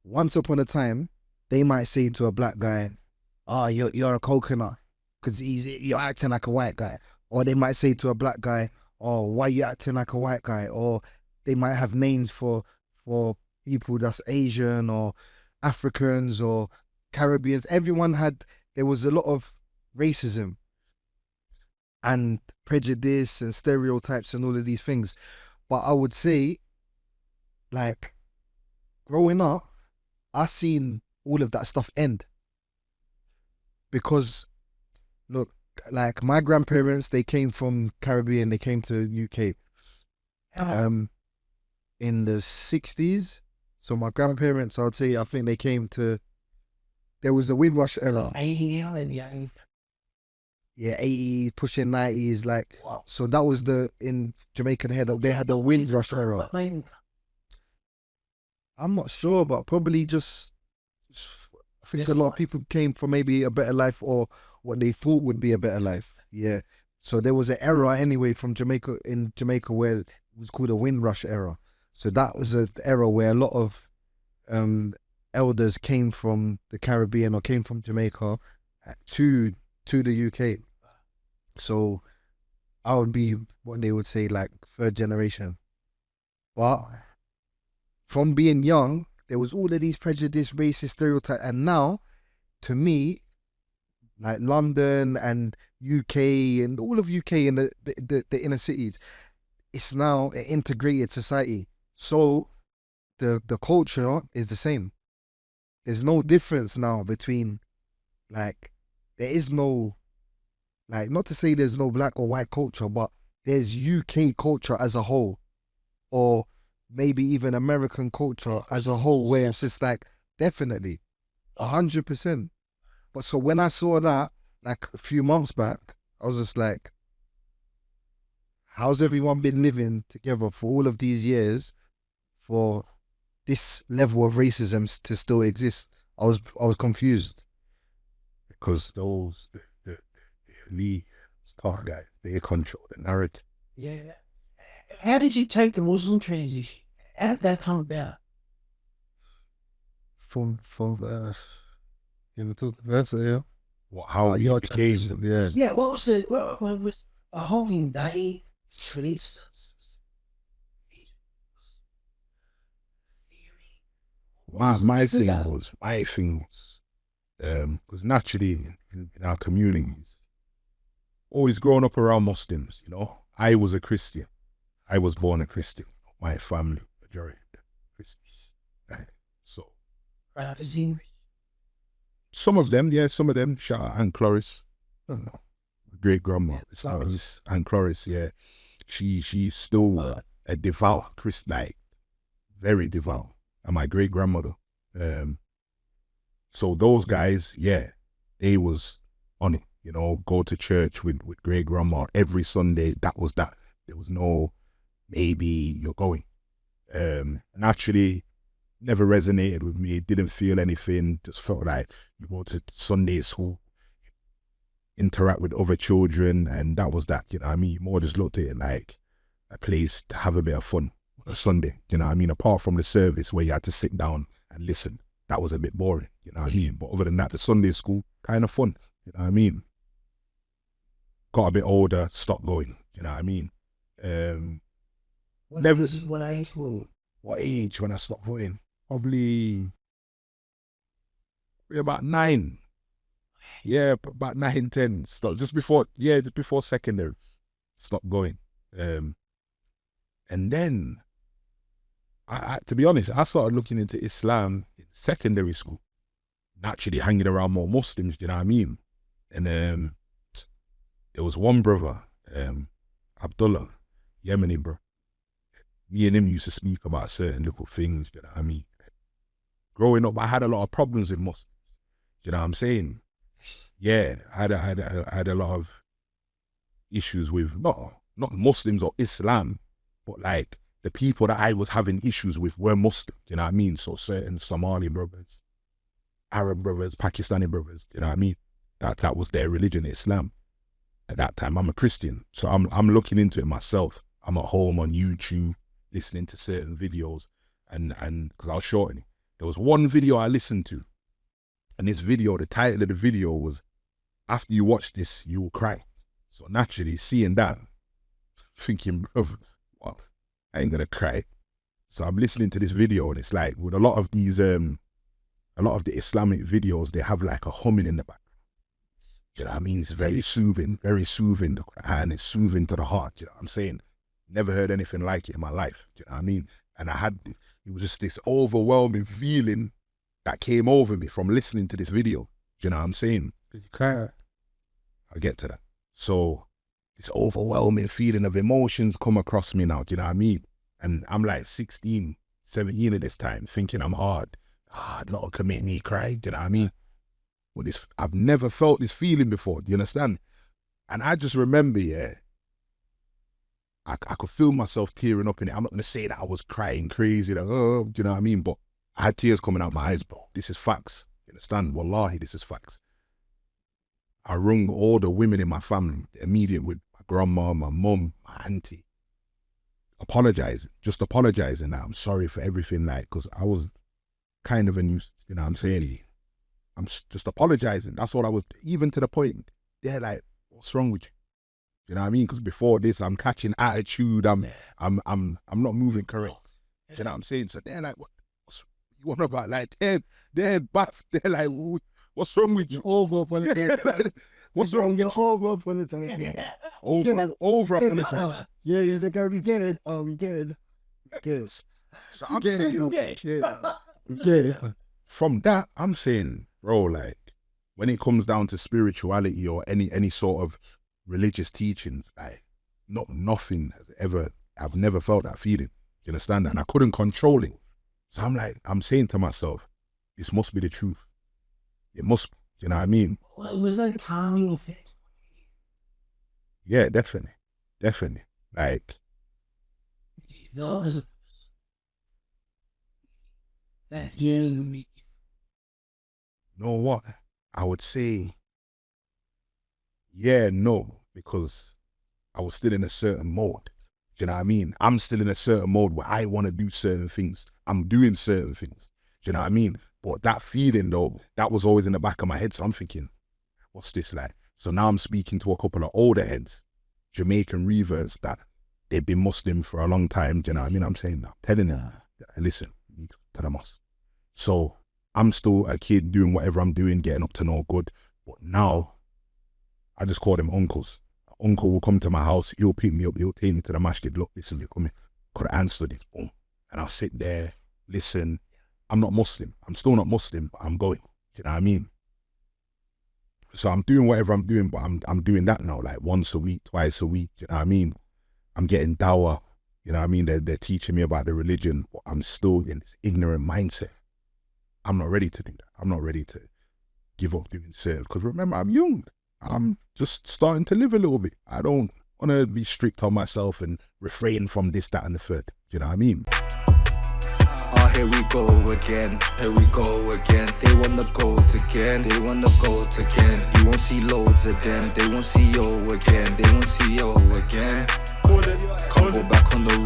once upon a time, they might say to a black guy, "Oh, you're a coconut," because you're acting like a white guy. Or they might say to a black guy, "Oh, why you acting like a white guy?" Or they might have names for people that's Asian or Africans or Caribbeans. There was a lot of racism and prejudice and stereotypes and all of these things. But I would say, like, growing up, I seen all of that stuff end. Because, look, like my grandparents, they came from Caribbean, they came to UK in the 60s. So my grandparents, I would say, I think they came to, there was the Windrush era. Yeah, 80s, pushing 90s, like, wow. So that was in Jamaica, they had the Windrush era. I'm not sure, but probably just I think a lot of people came for maybe a better life or what they thought would be a better life. Yeah. So there was an era anyway in Jamaica where it was called a Windrush era. So that was an era where a lot of elders came from the Caribbean or came from Jamaica to the UK. So I would be what they would say like third generation. But from being young, there was all of these prejudice, racist stereotypes, and now, to me, like London and UK and all of UK and the inner cities, it's now an integrated society. So the culture is the same. There's no difference now between, like, there is no, like, not to say there's no black or white culture, but there's UK culture as a whole, or maybe even American culture as a whole, where it's just like, definitely, 100%. But so when I saw that, like a few months back, I was just like, how's everyone been living together for all of these years for this level of racism to still exist? I was confused. Because the elite star guys, they control the narrative. Yeah. How did you take the Muslim transition? How did that come about? From talk verse, yeah. How you became? Yeah. Yeah. What was a holy day, for instance? My thing was because naturally in our communities, always growing up around Muslims, you know, I was a Christian. I was born a Christian. My family, majority Christians. So, some of them, shout out Enquiries. Great grandma, Enquiries, yeah. She's still a devout Christian, like very devout. And my great grandmother. So those guys, yeah, they was on it, you know, go to church with great grandma every Sunday. That was that. There was no maybe you're going. Naturally, never resonated with me. Didn't feel anything. Just felt like you go to Sunday school, interact with other children, and that was that. You know what I mean? More just looked at it like a place to have a bit of fun on a Sunday. You know what I mean? Apart from the service where you had to sit down and listen, that was a bit boring. You know what I mean? But other than that, the Sunday school, kind of fun. You know what I mean? Got a bit older, stopped going. You know what I mean? What age when I stopped going? Probably about 9. Yeah, about 9, 10. Stopped just before secondary. Stopped going. And then, I to be honest, I started looking into Islam in secondary school. Naturally hanging around more Muslims, you know what I mean? And there was one brother, Abdullah, Yemeni bro. Me and him used to speak about certain little things, you know what I mean? Growing up, I had a lot of problems with Muslims. You know what I'm saying? Yeah, I had a lot of issues with not Muslims or Islam, but like the people that I was having issues with were Muslim. You know what I mean? So certain Somali brothers, Arab brothers, Pakistani brothers. You know what I mean? That was their religion, Islam. At that time, I'm a Christian, so I'm looking into it myself. I'm at home on YouTube, listening to certain videos, and because I was shortening, there was one video I listened to, and this video, the title of the video was, "After you watch this, you will cry." So naturally, seeing that, thinking, bro, what? I ain't gonna cry. So I'm listening to this video, and it's like, with a lot of these, a lot of the Islamic videos, they have like a humming in the background. You know what I mean? It's very soothing, very soothing. The Quran is soothing to the heart. You know what I'm saying? Never heard anything like it in my life. You know what I mean? And it was just this overwhelming feeling that came over me from listening to this video. You know what I'm saying? Did you cry? I'll get to that. So this overwhelming feeling of emotions come across me now. Do you know what I mean? And I'm like 16, 17 at this time, thinking I'm hard. Not to make me cry. Do you know what I mean? But I've never felt this feeling before. Do you understand? And I just remember, yeah, I could feel myself tearing up in it. I'm not going to say that I was crying crazy, like, oh, do you know what I mean? But I had tears coming out my eyes, bro. This is facts. You understand? Wallahi, this is facts. I rung all the women in my family, the immediate, with my grandma, my mum, my auntie, just apologizing that I'm sorry for everything, like, because I was kind of a nuisance, you know what I'm saying? I'm just apologizing. That's all I was, even to the point, they're like, what's wrong with you? You know what I mean? Because before this, I'm catching attitude. I'm not moving correct. You know what I'm saying? So they're like, what's you want about? Like, they're back. They're like, what's wrong with you? Over for the What's wrong? You're over for the time. Over for the time. Yeah, he's like, we get it. Oh, we get it. Yes. So I'm saying, Yeah. from that, I'm saying, bro, like, when it comes down to spirituality or any sort of religious teachings, like, nothing has ever, I've never felt that feeling. You understand that? And I couldn't control it. So I'm saying to myself, this must be the truth. It must, you know what I mean? Well, it was like a calming effect. Yeah, definitely. Like, That genuinely. you know what? I would say, yeah, no, because I was still in a certain mode. Do you know what I mean? I'm still in a certain mode where I want to do certain things. I'm doing certain things. Do you know what I mean? But that feeling, though, that was always in the back of my head. So I'm thinking, what's this like? So now I'm speaking to a couple of older heads, Jamaican reverts, that they've been Muslim for a long time. Do you know what I mean? I'm saying, I'm telling them, listen, you need to go to the mosque. So I'm still a kid doing whatever I'm doing, getting up to no good. But now, I just call them uncles. Uncle will come to my house, he'll pick me up, he'll take me to the masjid. Look, listen, you're coming. Quran studies, boom. And I'll sit there, listen. I'm not Muslim. I'm still not Muslim, but I'm going. Do you know what I mean? So I'm doing whatever I'm doing, but I'm doing that now, like once a week, twice a week. Do you know what I mean? I'm getting dawah. You know what I mean? They're teaching me about the religion, but I'm still in this ignorant mindset. I'm not ready to do that. I'm not ready to give up doing certain, because remember, I'm young. I'm just starting to live a little bit. I don't want to be strict on myself and refrain from this, that, and the third. Do you know what I mean? Oh, here we go again. Here we go again. They wanna go again. They wanna go again. You won't see loads of them. They won't see yo again. They won't see yo again. Can't go back on the